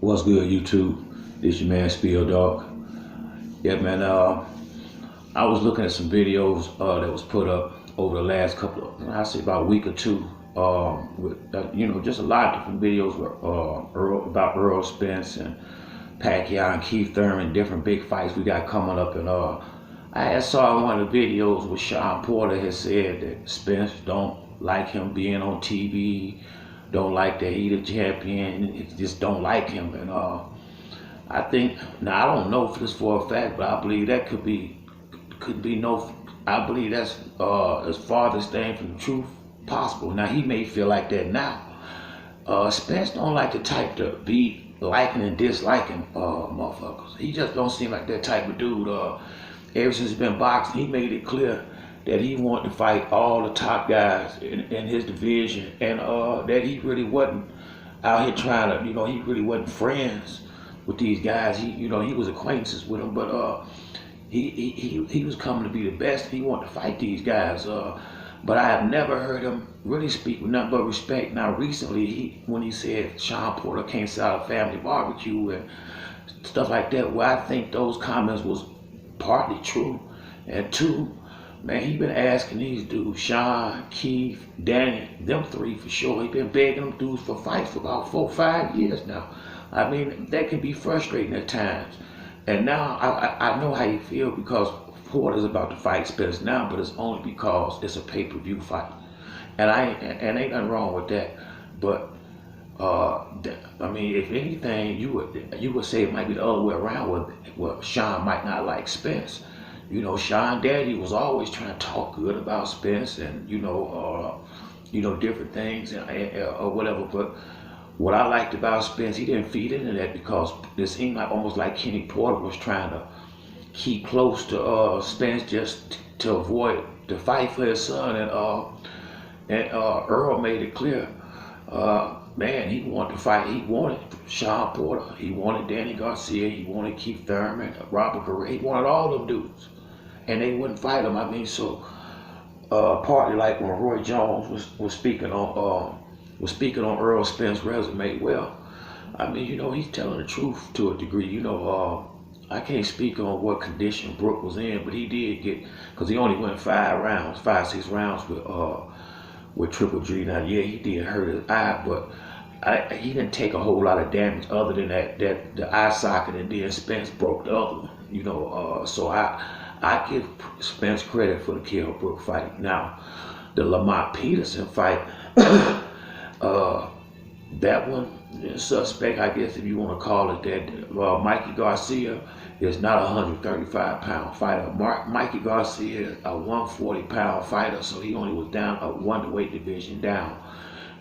What's good, YouTube? This your man Spill Dog. Yeah, man. I was looking at some videos that was put up over the last couple of, I say about a week or two. With just a lot of different videos about Errol Spence and Pacquiao and Keith Thurman, different big fights we got coming up. And I had saw one of the videos where Shawn Porter had said that Spence don't like him being on TV, don't like that he the champion, just don't like him. And I think now I don't know if this for a fact, but I believe that could be no. I believe that's as farthest thing from the truth possible. Now he may feel like that now. Spence don't like the type to be liking and disliking motherfuckers. He just don't seem like that type of dude. Ever since he's been boxing, he made it clear that he wanted to fight all the top guys in his division, and that he really wasn't out here trying to, he really wasn't friends with these guys. He was acquaintances with them, but he was coming to be the best. He wanted to fight these guys. But I have never heard him really speak with nothing but respect. Now recently, when he said Shawn Porter can't sell a family barbecue and stuff like that, well, I think those comments was partly true. And two, man, he been asking these dudes, Sean, Keith, Danny, them three for sure. He been begging them dudes for fights for about 4 or 5 years now. I mean, that can be frustrating at times. And now I know how you feel because Porter's about to fight Spence now, but it's only because it's a pay-per-view fight. And ain't nothing wrong with that. But I mean, if anything, you would say it might be the other way around, where Sean might not like Spence. Sean Daddy was always trying to talk good about Spence and different things or whatever. But what I liked about Spence, he didn't feed into that because it seemed like almost like Kenny Porter was trying to keep close to Spence just to avoid the fight for his son. And Earl made it clear, man, he wanted to fight. He wanted Shawn Porter. He wanted Danny Garcia. He wanted Keith Thurman, Robert Correa. He wanted all them dudes. And they wouldn't fight him. I mean, so partly like when Roy Jones was speaking on Errol Spence's resume. Well, I mean, he's telling the truth to a degree. I can't speak on what condition Brooke was in, but he did get, because he only went 5, 6 rounds with Triple G. Now, yeah, he did hurt his eye, but he didn't take a whole lot of damage other than that the eye socket, and then Spence broke the other one. So I give Spence credit for the Kell Brook fight. Now, the Lamont Peterson fight, that one, suspect, I guess if you want to call it that. Mikey Garcia is not a 135-pound fighter. Mikey Garcia is a 140-pound fighter, so he only was down a weight division down.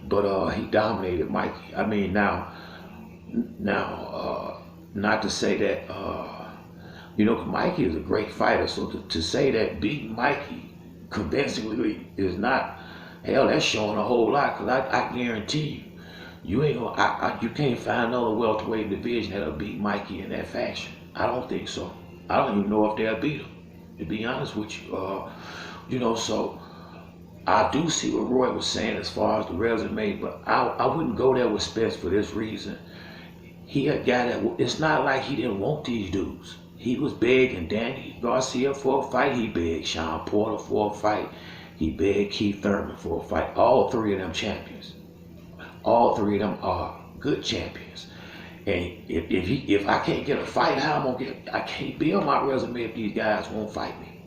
But he dominated Mikey. I mean, now, not to say that, Mikey is a great fighter, so to say that beating Mikey convincingly is not, hell, that's showing a whole lot, because I guarantee you ain't gonna, you can't find another welterweight division that'll beat Mikey in that fashion. I don't think so. I don't even know if they'll beat him, to be honest with you. So I do see what Roy was saying as far as the resume, but I wouldn't go there with Spence for this reason. He had got it. It's not like he didn't want these dudes. He was begging Danny Garcia for a fight. He begged Shawn Porter for a fight. He begged Keith Thurman for a fight. All three of them champions. All three of them are good champions. And if I can't get a fight, how am I gonna get? I can't build my resume if these guys won't fight me.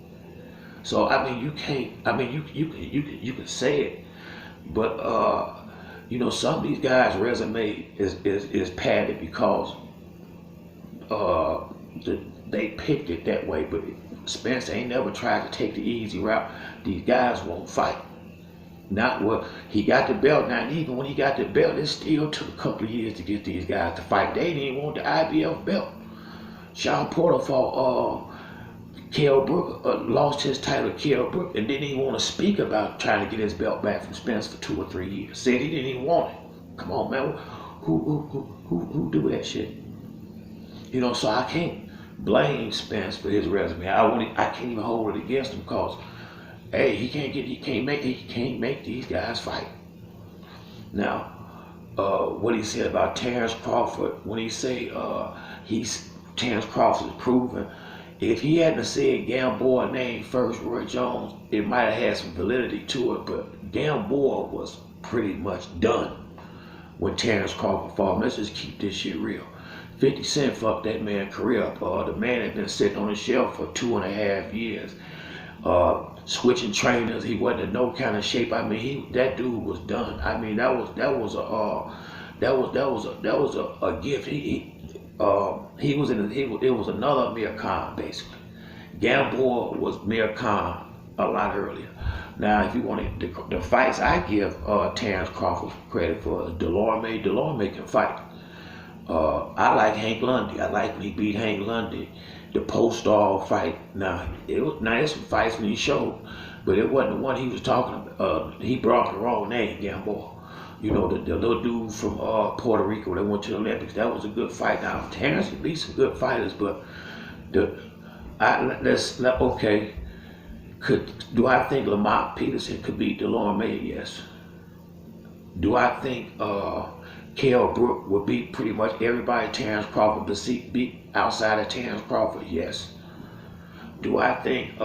So I mean, you can't. I mean, you can say it, but some of these guys' resume is padded because they picked it that way. But Spence ain't never tried to take the easy route. These guys won't fight. Not what he got the belt now, and even when he got the belt, it still took a couple of years to get these guys to fight. They didn't even want the IBF belt. Shawn Porter fought Kell Brook, lost his title to Kell Brook, and didn't even want to speak about trying to get his belt back from Spence for 2 or 3 years. Said he didn't even want it. Come on, man, who do that shit? So I can't blame Spence for his resume. I can't even hold it against him because, hey, he can't make these guys fight. Now, what he said about Terrence Crawford when he say Terrence Crawford is proven. If he hadn't said Gamboa name first, Roy Jones, it might have had some validity to it. But Gamboa was pretty much done when Terrence Crawford fought. Let's just keep this shit real. 50 Cent fucked that man's career up. The man had been sitting on the shelf for 2.5 years. Switching trainers, he wasn't in no kind of shape. I mean, that dude was done. I mean, that was a gift. He was it was another Mir Khan basically. Gamboa was Mir Khan a lot earlier. Now, if you want the fights, I give Terrence Crawford credit for Delorme. Delorme can fight. I like Hank Lundy. I like when he beat Hank Lundy. The Postal fight. Now, there's some fights when he showed, but it wasn't the one he was talking about. He brought the wrong name, Gamboa. You know, the little dude from Puerto Rico that went to the Olympics. That was a good fight. Now, Terrence can beat some good fighters, but okay. Do I think Lamont Peterson could beat Delorme? Yes. Do I think Kell Brook would beat pretty much everybody Terrence Crawford beat outside of Terrence Crawford? Yes. Do I think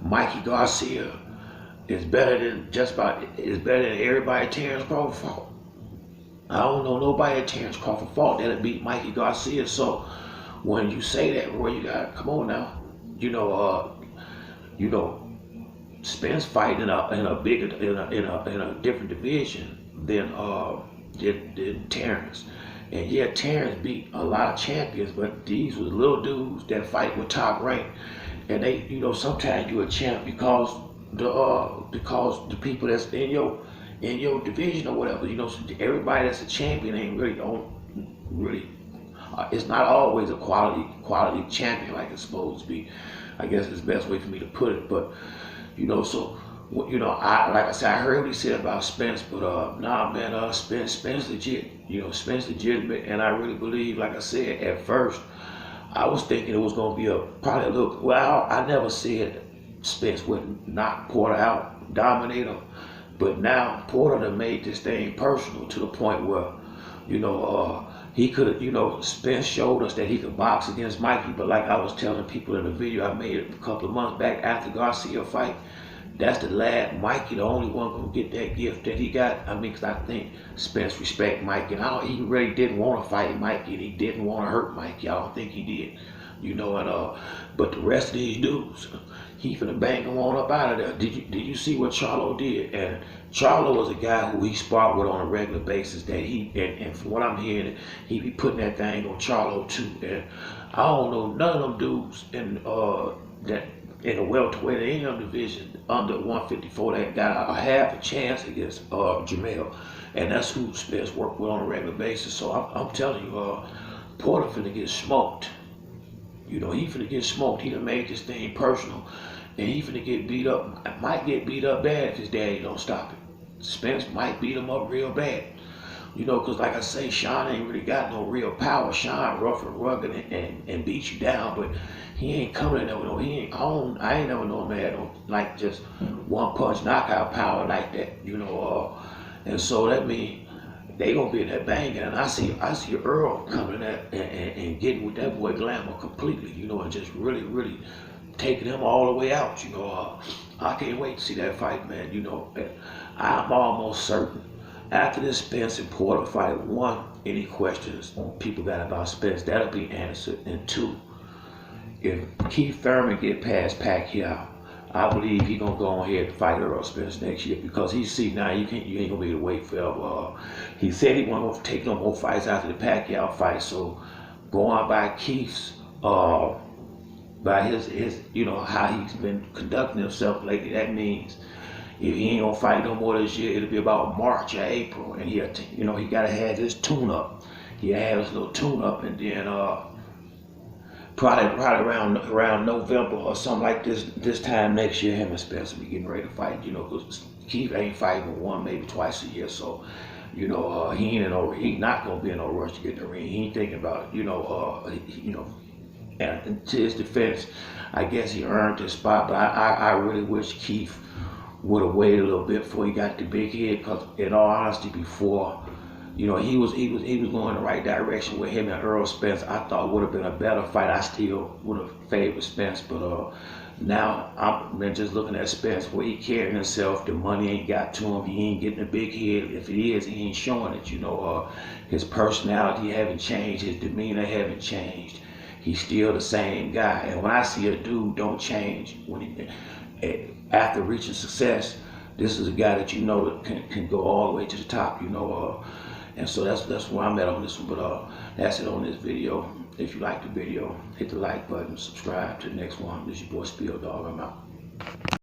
Mikey Garcia is better than everybody Terrence Crawford fought? I don't know nobody that Terrence Crawford fought that'll beat Mikey Garcia. So when you say that, Roy, you gotta come on now. You know, Spence fighting in a different division than Terrence. And yeah, Terrence beat a lot of champions, but these were little dudes that fight with top rank. And they, sometimes you're a champ because the people that's in your division or whatever. Everybody that's a champion ain't really. It's not always a quality champion like it's supposed to be. I guess it's the best way for me to put it. But so like I said, I heard what he said about Spence, but nah, man, Spence legit. Spence legitimate, and I really believe, like I said, at first, I was thinking it was gonna be probably a little. Well, I never said Spence would knock Porter out, dominate him, but now Porter done made this thing personal to the point where, he could have, Spence showed us that he could box against Mikey, but like I was telling people in the video I made a couple of months back after Garcia fight, that's the lad. Mikey, the only one gonna get that gift that he got. I mean, because I think Spence respect Mikey, and he really didn't want to fight Mikey, and he didn't want to hurt Mikey. I don't think he did, but the rest of these dudes, he finna bang them on up out of there. Did you see what Charlo did? And Charlo was a guy who he sparred with on a regular basis. That and from what I'm hearing, he be putting that thing on Charlo too. And I don't know none of them dudes in the welterweight or any other division under 154 that got a half a chance against Jamel, and that's who Spence worked with on a regular basis. So I'm telling you, Porter finna get smoked. He finna get smoked. He done made this thing personal, and he finna get beat up. Might get beat up bad if his daddy don't stop it. Spence might beat him up real bad. Because like I say, Shawn ain't really got no real power. Shawn rough and rugged and beat you down, but he ain't coming in there with I ain't never known him had like just one punch knockout power like that. And so that means they gonna be in that banging. And I see Earl coming at and getting with that boy Glamour completely. And just really taking him all the way out. I can't wait to see that fight, man. I'm almost certain. After this Spence and Porter fight, one, any questions people got about Spence, that'll be answered. And two, if Keith Thurman get past Pacquiao, I believe he gonna go ahead and fight Errol Spence next year because he see now you ain't gonna be able to wait forever. He said he wasn't gonna take no more fights after the Pacquiao fight, so going by Keith's by his how he's been conducting himself lately, that means if he ain't gonna fight no more this year, it'll be about March or April, and he gotta have his tune-up. He'll have his little tune-up, and then probably around November or something like this time next year, him and Spence will be getting ready to fight. Because Keith ain't fighting but one, maybe twice a year, so he not gonna be in no rush to get in the ring. He ain't thinking about it. And to his defense, I guess he earned this spot, but I really wish Keith would have waited a little bit before he got the big head, because in all honesty, before You know, he was going the right direction with him and Errol Spence. I thought would have been a better fight. I still would have favored Spence, but now I'm just looking at Spence where he carrying himself. The money ain't got to him. He ain't getting a big head. If it is, he ain't showing it. You know, his personality haven't changed. His demeanor haven't changed. He's still the same guy. And when I see a dude don't change after reaching success, this is a guy that you know that can go all the way to the top. You know, and so that's where I'm at on this one. But that's it on this video. If you like the video, hit the like button, subscribe to the next one. This is your boy Spill Dog. I'm out.